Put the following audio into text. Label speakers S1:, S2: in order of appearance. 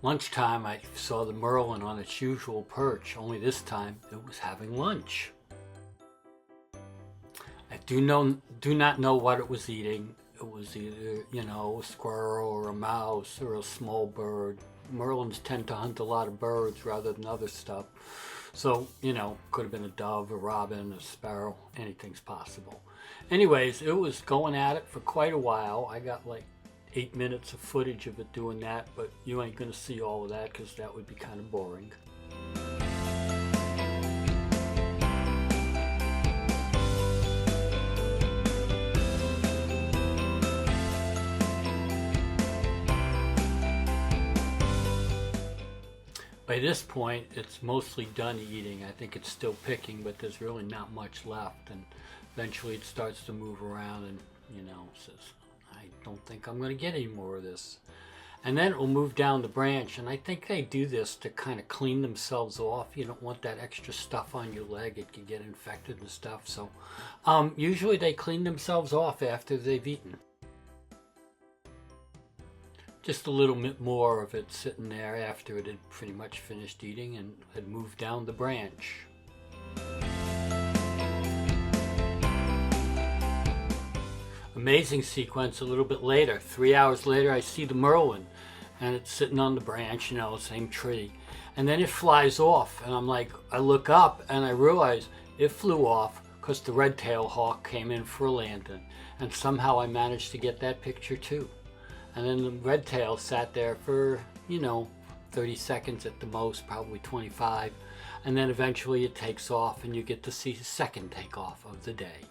S1: Lunchtime, I saw the Merlin on its usual perch, only this time it was having lunch. I do not know what it was eating. It was either, a squirrel or a mouse or a small bird. Merlins tend to hunt a lot of birds rather than other stuff. So, could have been a dove, a robin, a sparrow, anything's possible. Anyways, it was going at it for quite a while. I got like 8 minutes of footage of it doing that, but you ain't gonna see all of that because that would be kind of boring. By this point, it's mostly done eating. I think it's still picking, but there's really not much left. And eventually it starts to move around and, says, I don't think I'm going to get any more of this. And then it will move down the branch. And I think they do this to kind of clean themselves off. You don't want that extra stuff on your leg. It can get infected and stuff. So usually they clean themselves off after they've eaten. Just a little bit more of it sitting there after it had pretty much finished eating and had moved down the branch. Amazing sequence a little bit later. 3 hours later, I see the Merlin and it's sitting on the branch, same tree. And then it flies off and I'm like, I look up and I realize it flew off because the Redtail hawk came in for a landing. And somehow I managed to get that picture too. And then the Redtail sat there for, 30 seconds at the most, probably 25. And then eventually it takes off and you get to see the second takeoff of the day.